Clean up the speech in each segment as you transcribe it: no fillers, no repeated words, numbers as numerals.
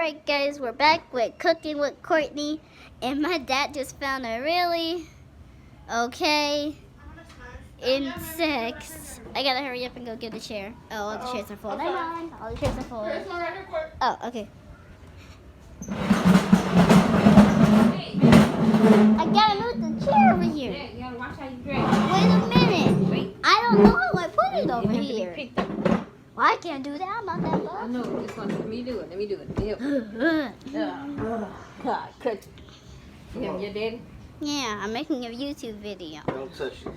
Alright guys, we're back with Cooking with Courtney, and my dad just found a really okay insects. I gotta hurry up and go get the chair. Oh, all the chairs are full. Never mind, all the chairs are full. Oh, okay. I gotta move the chair over here. Yeah, you gotta watch how you drink. Wait a minute. Wait. I don't know how I put it over You have to be here. picked up. Well, I can't do that. I'm not that I buff. know. Just let me do it. Let me do it. Cut. You have your daddy? Yeah, I'm making a YouTube video. Don't touch it.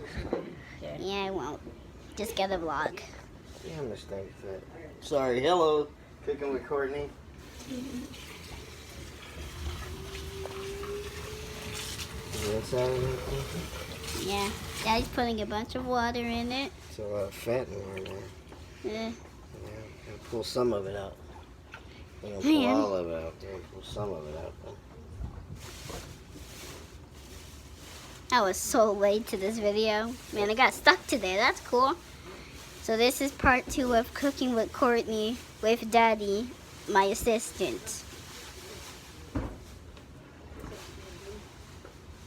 Yeah, I won't. Just get a vlog. Damn, this thing's fat. Sorry, hello. Cooking with Courtney. Is it inside of anything? Yeah, Daddy's putting a bunch of water in it. It's a lot of fat in there. Yeah. Yeah, gotta pull some of it out. I'm gonna pull Man. all of it out there. Pull some of it out though. I was so late to this video. Man, I got stuck today. That's cool. So this is part 2 of Cooking with Courtney with Daddy, my assistant.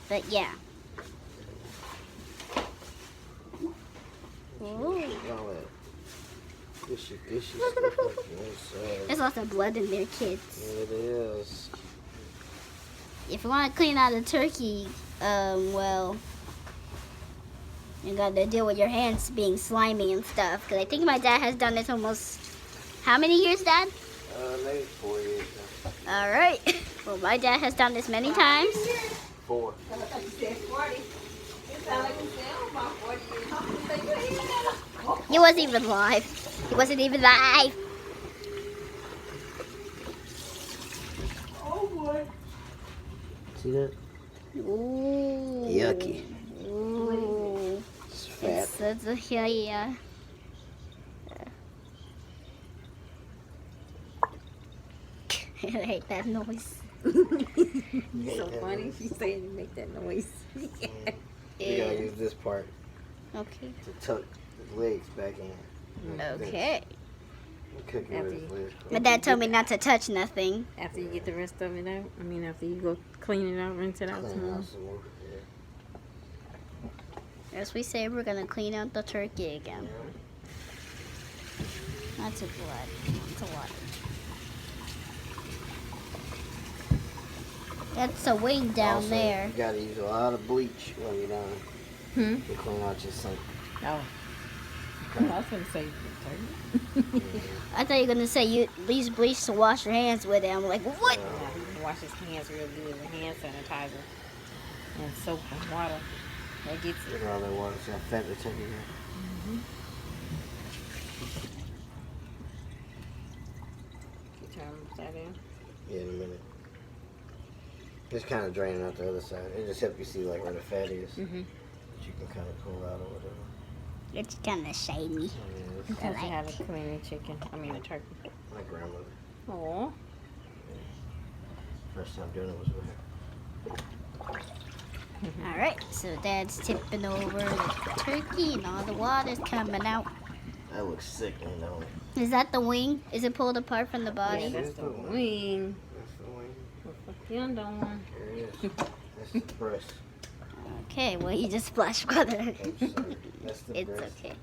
But yeah. Ooh. All that fishy stuff like this. There's lots of blood in there, kids. It is. If you want to clean out a turkey, well, you got to deal with your hands being slimy and stuff. Because I think my dad has done this almost, how many years, Dad? Maybe 4 years now. All right. Well, my dad has done this many times. 4. He wasn't even live. He wasn't even live. See that? Ooh. Yucky. Ooh. It's fat. It's a yeah. I hate that noise. So funny. She's saying you make that noise. You gotta use this part Okay. to tuck his legs back in. Okay. Cooking After with his legs. My dad told me not to touch nothing. After you get the rest of it out, I mean, after you go clean it out, rinse it out some Clean more. out some more. Yeah. As we say, we're gonna clean out the turkey again. Lots of blood. Lots of water. That's a wing down Also, there. You gotta use a lot of bleach when you're done to clean out your sink. Oh. I was going to say turkey. I thought you were gonna say you use bleach to wash your hands with it. I'm like, what? Yeah, he can wash his hands real good with hand sanitizer and soap and water. That gets it. Look at all that water. See how fat the turkey is? You turn them upside down. Yeah, in a minute. Just kind of draining out the other side. It just helps you see like where the fat is. That you can kind of pull out or whatever. It's kind of shiny. Yeah, it's Sometimes like you have it. a cleaning chicken. I mean, a turkey. my grandmother. Oh. First time doing it was with her. All right, so Dad's tipping over the turkey and all the water's coming out. That looks sickening, don't it? Is that the wing? Is it pulled apart from the Yeah, body? that's the wing. That's the wing. What's the other one? There it is. That's the breast. Okay, well you just splashed water. I'm sorry. That's the It's breast. okay.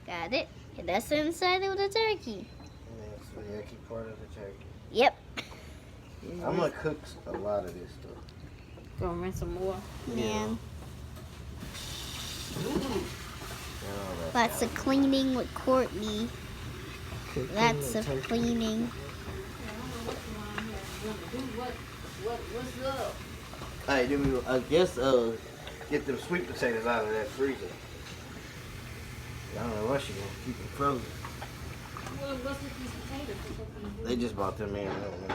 Got it. And that's the inside of the turkey. And that's the yucky part of the turkey. Yep. I'm gonna cook a lot of this stuff. Go and rinse some more. Man, Oh, lots of cleaning with Courtney. cooking Lots and of turkey. cleaning. What's up? Hey, do me, I guess, get them sweet potatoes out of that freezer. I don't know what you're gonna keep them frozen. What's with these potatoes? They just bought them in. I don't know.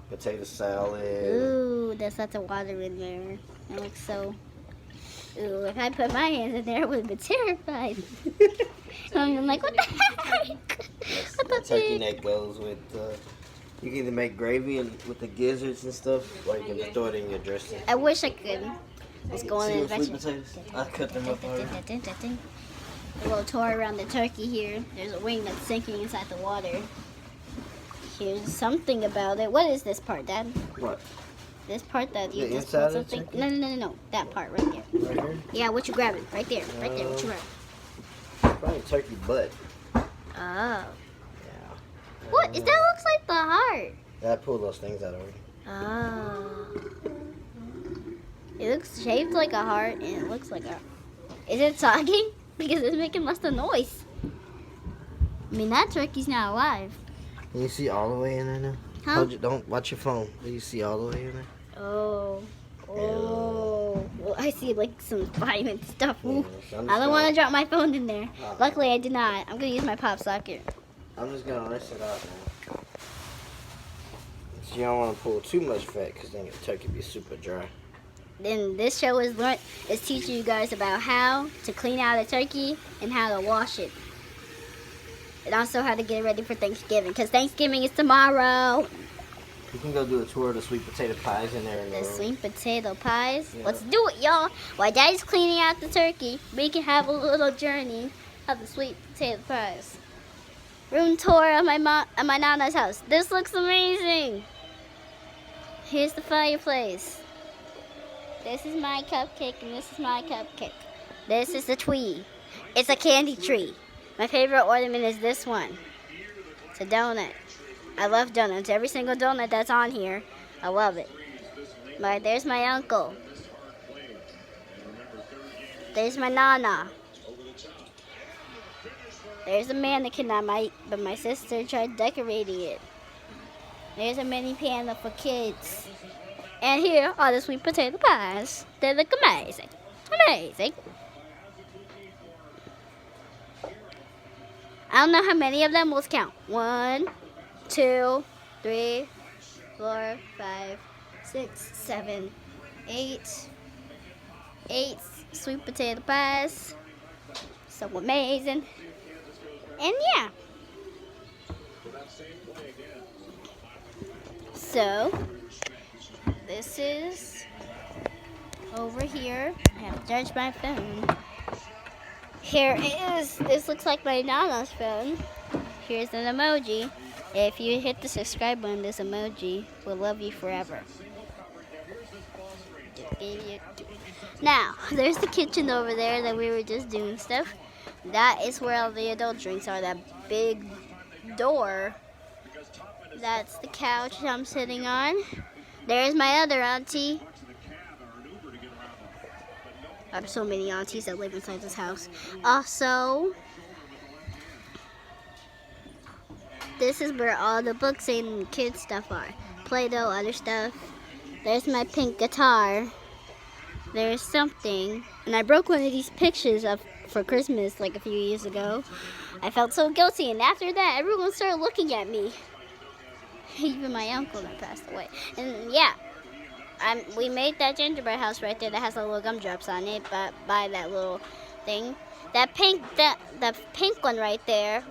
Potato salad. Ooh, there's lots of water in there. That looks so... Ooh, if I put my hands in there, I would have been terrified. I'm like, what the heck? That's, What the the turkey heck? neck goes with, you can either make gravy and with the gizzards and stuff, or you can just throw it in your dressing. I wish I could. Let's go See in those and sweet potatoes? I cut them up already. A little tour around the turkey here. There's a wing that's sinking inside the water. Here's something about it. What is this part, Dad? What? This part that you The just inside put of the something. turkey? No. That part right there. Right here? Yeah, what you grabbing? Right there. Right there. What you grabbing? Probably turkey butt. Oh. Yeah. What? That looks like the heart. I pulled those things out already. Oh. It looks shaped like a heart and it looks like a... Is it talking? Because it's making lots of noise. I mean, that turkey's not alive. Can you see all the way in there now? Huh? Don't watch your phone. Do you see all the way in there? Oh. Well, I see like some slime and stuff. Ooh. Yeah, so I don't want to drop my phone in there. Oh. Luckily, I did not. I'm going to use my pop socket. I'm just gonna rinse it out now. So you don't want to pull too much fat because then your turkey be super dry. Then this show is teaching you guys about how to clean out a turkey and how to wash it. And also how to get it ready for Thanksgiving, because Thanksgiving is tomorrow. You can go do a tour of the sweet potato pies in there. In The the room. sweet potato pies. Yeah. Let's do it, y'all. While Daddy's cleaning out the turkey, we can have a little journey of the sweet potato pies. Room tour of my Nana's house. This looks amazing. Here's the fireplace. This is my cupcake and this is my cupcake. This is the tree. It's a candy tree. My favorite ornament is this one. It's a donut. I love donuts. Every single donut that's on here, I love it. But there's my uncle. There's my Nana. There's a mannequin but my sister tried decorating it. There's a mini panda for kids. And here are the sweet potato pies. They look amazing. Amazing. I don't know how many of them. Let's count. 1, 2, 3, 4, 5, 6, 7, 8. 8 sweet potato pies. So amazing. And yeah. So, this is over here. I have to charge my phone. Here is, this looks like my Nana's phone. Here's an emoji. If you hit the subscribe button, this emoji will love you forever. Now, there's the kitchen over there that we were just doing stuff. That is where all the adult drinks are, that big door. That's the couch I'm sitting on. There's my other auntie. I have so many aunties that live inside this house. Also, this is where all the books and kids stuff are. Play-Doh, other stuff. There's my pink guitar. There's something. And I broke one of these pictures for Christmas like a few years ago. I felt so guilty, and after that, everyone started looking at me. Even my uncle that passed away. And yeah, we made that gingerbread house right there that has a little gumdrops on it, but by that little thing. That pink, the pink one right there,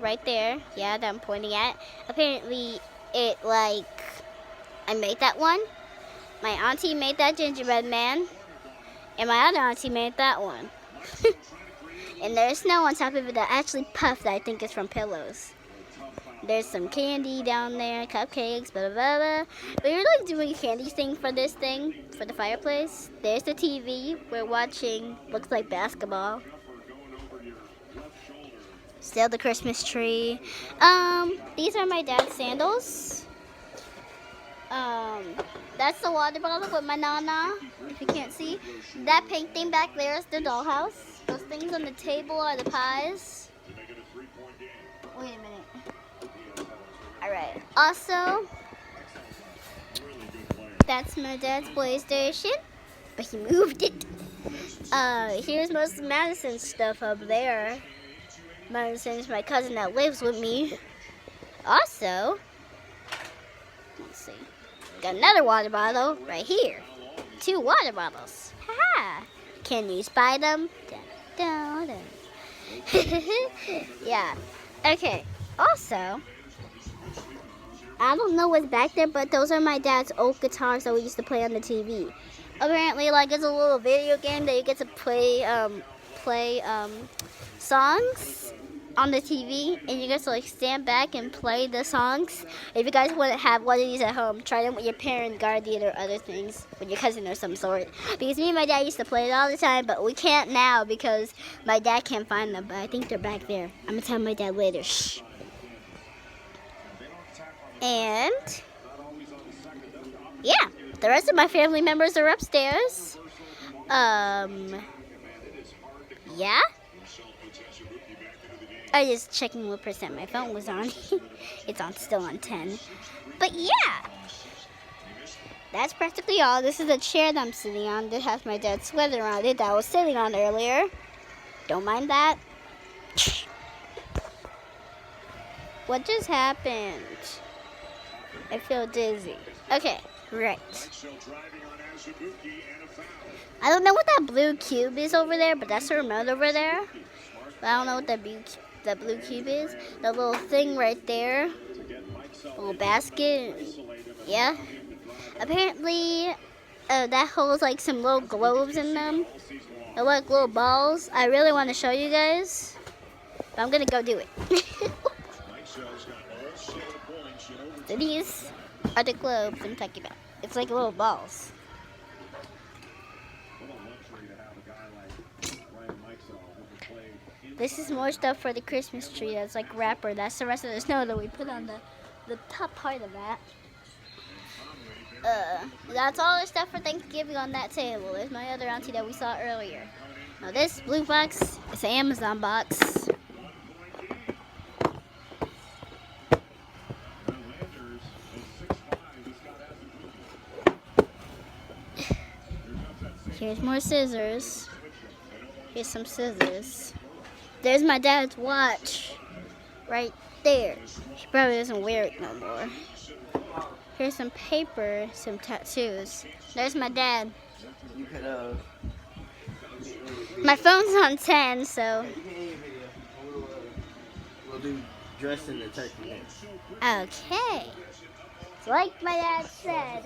yeah, that I'm pointing at. Apparently, I made that one. My auntie made that gingerbread man, and my other auntie made that one. And there's snow on top of it that actually puffed. I think it's from pillows. There's some candy down there, cupcakes, blah, blah, blah. We were like doing a candy thing for this thing, for the fireplace. There's the TV. We're watching, looks like basketball. Still the Christmas tree. These are my dad's sandals. That's the water bottle with my Nana, if you can't see. That pink thing back there is the dollhouse. Those things on the table are the pies. Wait a minute. Alright. Also, that's my dad's PlayStation, but he moved it. Here's most of Madison's stuff up there. Madison's my cousin that lives with me. Also, let's see. Got another water bottle right here. 2 water bottles. Haha. Can you spy them? Dun, dun, dun. Yeah. Okay. Also, I don't know what's back there, but those are my dad's old guitars that we used to play on the TV. Apparently, like, it's a little video game that you get to play songs. on the TV, and you guys will like stand back and play the songs. If you guys want to have one of these at home, try them with your parent, guardian, or other things, with your cousin or some sort. Because me and my dad used to play it all the time, but we can't now because my dad can't find them. But I think they're back there. I'm gonna tell my dad later. Shh. And yeah, the rest of my family members are upstairs. Yeah. I just checking what percent my phone was on. It's still on 10. But yeah, that's practically all. This is the chair that I'm sitting on. This has my dad's sweater on it that I was sitting on earlier. Don't mind that. What just happened? I feel dizzy. Okay, right. I don't know what that blue cube is over there, but that's the remote over there. But I don't know what that blue cube is. The little thing right there. Little basket. Yeah. Apparently, that holds like some little globes in them. They're like little balls. I really want to show you guys, but I'm gonna go do it. So these are the globes I'm talking about. It's like little balls. This is more stuff for the Christmas tree. That's like wrapper. That's the rest of the snow that we put on the top part of that. That's all the stuff for Thanksgiving on that table. There's my other auntie that we saw earlier. Now this blue box is an Amazon box. Here's more scissors. Here's some scissors. There's my dad's watch. Right there. He probably doesn't wear it no more. Here's some paper, some tattoos. There's my dad. You could, My phone's on 10, so. We'll do dress in the turkey next. Okay. So like my dad said.